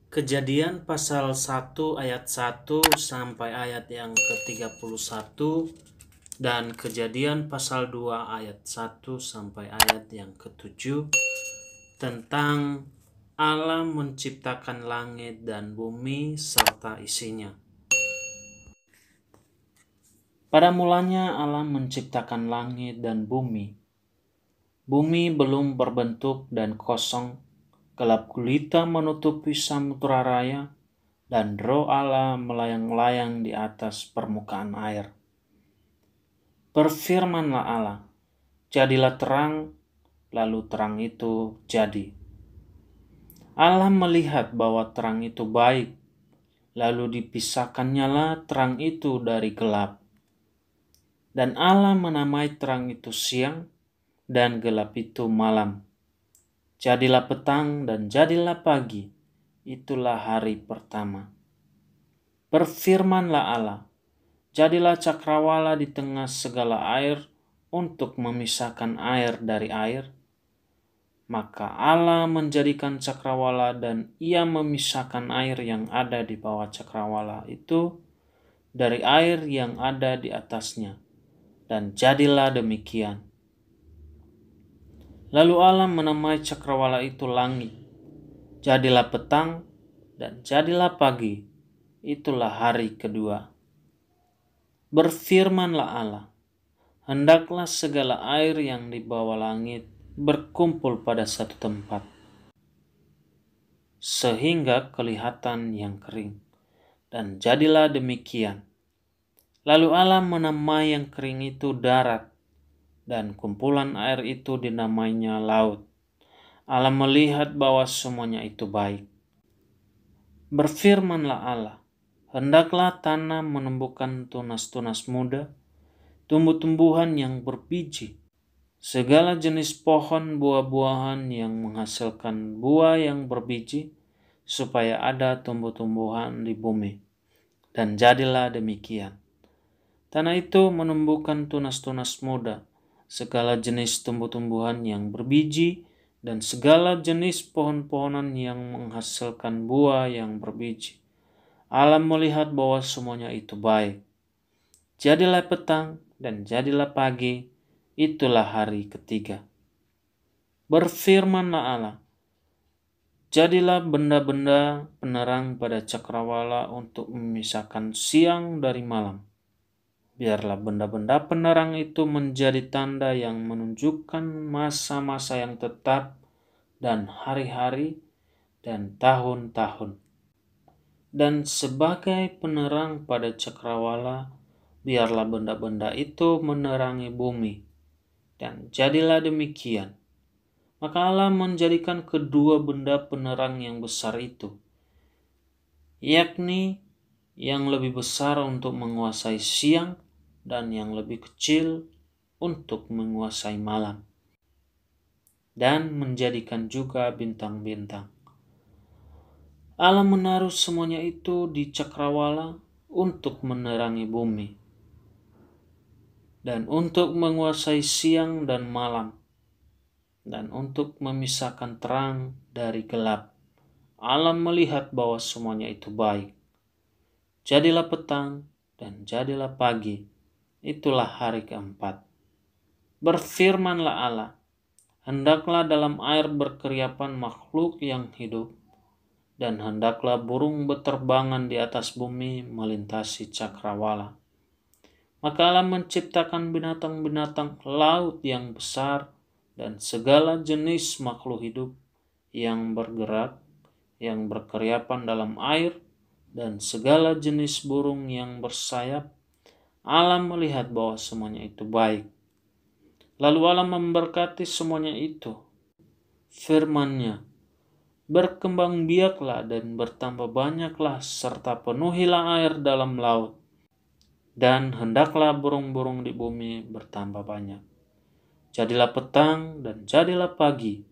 Kejadian pasal 1 ayat 1 sampai ayat yang ke-31 dan Kejadian pasal 2 ayat 1 sampai ayat yang ke-7 tentang Allah menciptakan langit dan bumi serta isinya. Pada mulanya Allah menciptakan langit dan bumi. Bumi belum berbentuk dan kosong, gelap gulita menutupi samudera raya, dan roh Allah melayang-layang di atas permukaan air. Berfirmanlah Allah, jadilah terang, lalu terang itu jadi. Allah melihat bahwa terang itu baik, lalu dipisahkannyalah terang itu dari gelap. Dan Allah menamai terang itu siang, dan gelap itu malam. Jadilah petang dan jadilah pagi, itulah hari pertama. Berfirmanlah Allah, jadilah cakrawala di tengah segala air untuk memisahkan air dari air. Maka Allah menjadikan cakrawala dan ia memisahkan air yang ada di bawah cakrawala itu dari air yang ada di atasnya. Dan jadilah demikian. Lalu Allah menamai cakrawala itu langit. Jadilah petang dan jadilah pagi, itulah hari kedua. Berfirmanlah Allah, hendaklah segala air yang di bawah langit berkumpul pada satu tempat, sehingga kelihatan yang kering. Dan jadilah demikian. Lalu Allah menamai yang kering itu darat, dan kumpulan air itu dinamainya laut. Allah melihat bahwa semuanya itu baik. Berfirmanlah Allah, hendaklah tanah menumbuhkan tunas-tunas muda, tumbuh-tumbuhan yang berbiji, segala jenis pohon buah-buahan yang menghasilkan buah yang berbiji, supaya ada tumbuh-tumbuhan di bumi. Dan jadilah demikian. Tanah itu menumbuhkan tunas-tunas muda, segala jenis tumbuh-tumbuhan yang berbiji, dan segala jenis pohon-pohonan yang menghasilkan buah yang berbiji. Allah melihat bahwa semuanya itu baik. Jadilah petang dan jadilah pagi, itulah hari ketiga. Berfirmanlah Allah, jadilah benda-benda penerang pada cakrawala untuk memisahkan siang dari malam. Biarlah benda-benda penerang itu menjadi tanda yang menunjukkan masa-masa yang tetap dan hari-hari dan tahun-tahun. Dan sebagai penerang pada cakrawala, biarlah benda-benda itu menerangi bumi. Dan jadilah demikian. Maka Allah menjadikan kedua benda penerang yang besar itu, yakni yang lebih besar untuk menguasai siang dan yang lebih kecil untuk menguasai malam, dan menjadikan juga bintang-bintang. Allah menaruh semuanya itu di cakrawala untuk menerangi bumi dan untuk menguasai siang dan malam dan untuk memisahkan terang dari gelap. Allah melihat bahwa semuanya itu baik. Jadilah petang dan jadilah pagi, itulah hari keempat. Berfirmanlah Allah, hendaklah dalam air berkeriapan makhluk yang hidup, dan hendaklah burung beterbangan di atas bumi melintasi cakrawala. Maka Allah menciptakan binatang-binatang laut yang besar dan segala jenis makhluk hidup yang bergerak, yang berkeriapan dalam air, dan segala jenis burung yang bersayap. Allah melihat bahwa semuanya itu baik. Lalu Allah memberkati semuanya itu. Firman-Nya, berkembang biaklah dan bertambah banyaklah serta penuhilah air dalam laut. Dan hendaklah burung-burung di bumi bertambah banyak. Jadilah petang dan jadilah pagi,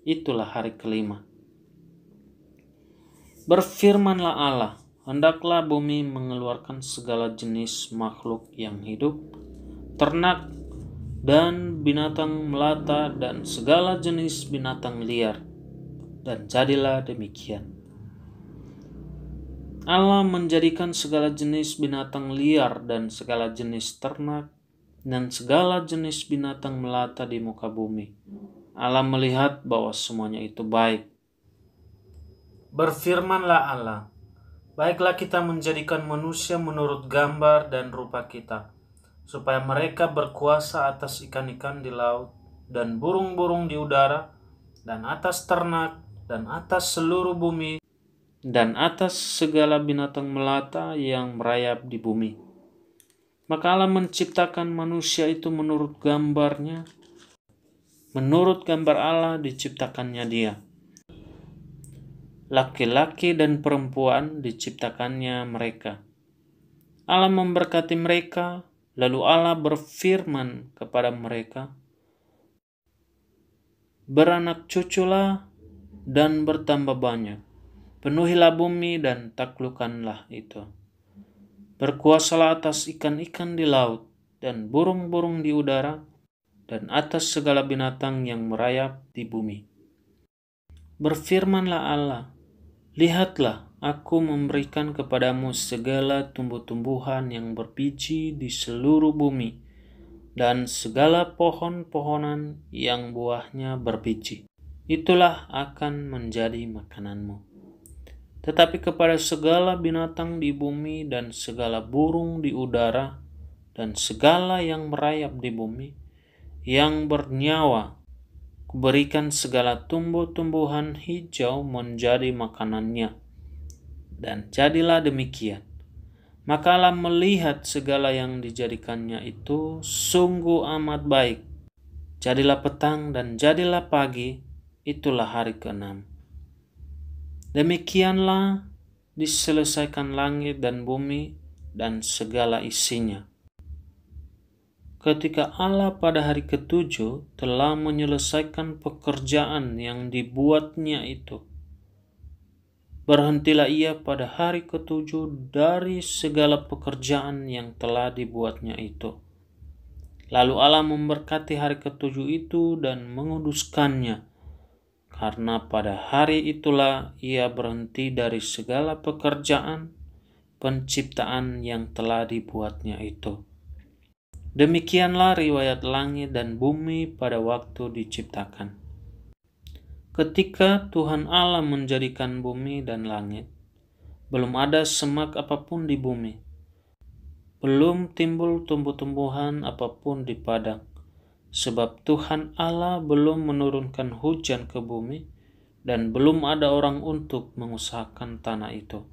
itulah hari kelima. Berfirmanlah Allah, hendaklah bumi mengeluarkan segala jenis makhluk yang hidup, ternak dan binatang melata dan segala jenis binatang liar. Dan jadilah demikian. Allah menjadikan segala jenis binatang liar dan segala jenis ternak dan segala jenis binatang melata di muka bumi. Allah melihat bahwa semuanya itu baik. Berfirmanlah Allah, baiklah kita menjadikan manusia menurut gambar dan rupa kita, supaya mereka berkuasa atas ikan-ikan di laut dan burung-burung di udara dan atas ternak dan atas seluruh bumi dan atas segala binatang melata yang merayap di bumi. Maka Allah menciptakan manusia itu menurut gambarnya. Menurut gambar Allah diciptakannya dia. Laki-laki dan perempuan diciptakannya mereka. Allah memberkati mereka, lalu Allah berfirman kepada mereka, beranak cuculah dan bertambah banyak. Penuhilah bumi dan taklukkanlah itu. Berkuasalah atas ikan-ikan di laut dan burung-burung di udara dan atas segala binatang yang merayap di bumi. Berfirmanlah Allah, lihatlah, aku memberikan kepadamu segala tumbuh-tumbuhan yang berbiji di seluruh bumi dan segala pohon-pohonan yang buahnya berbiji. Itulah akan menjadi makananmu. Tetapi kepada segala binatang di bumi dan segala burung di udara dan segala yang merayap di bumi, yang bernyawa, kuberikan segala tumbuh-tumbuhan hijau menjadi makanannya. Dan jadilah demikian. Maka Allah melihat segala yang dijadikannya itu sungguh amat baik. Jadilah petang dan jadilah pagi, itulah hari ke-6. Demikianlah diselesaikan langit dan bumi dan segala isinya. Ketika Allah pada hari ke-7 telah menyelesaikan pekerjaan yang dibuatnya itu, berhentilah ia pada hari ke-7 dari segala pekerjaan yang telah dibuatnya itu. Lalu Allah memberkati hari ke-7 itu dan menguduskannya, karena pada hari itulah ia berhenti dari segala pekerjaan penciptaan yang telah dibuatnya itu. Demikianlah riwayat langit dan bumi pada waktu diciptakan. Ketika Tuhan Allah menjadikan bumi dan langit, belum ada semak apapun di bumi. Belum timbul tumbuh-tumbuhan apapun di padang. Sebab Tuhan Allah belum menurunkan hujan ke bumi dan belum ada orang untuk mengusahakan tanah itu.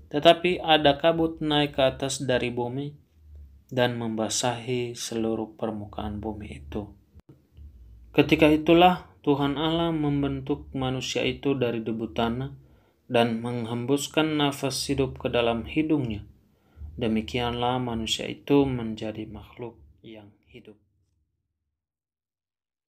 Tetapi ada kabut naik ke atas dari bumi dan membasahi seluruh permukaan bumi itu. Ketika itulah Tuhan Allah membentuk manusia itu dari debu tanah dan menghembuskan nafas hidup ke dalam hidungnya. Demikianlah manusia itu menjadi makhluk yang hidup.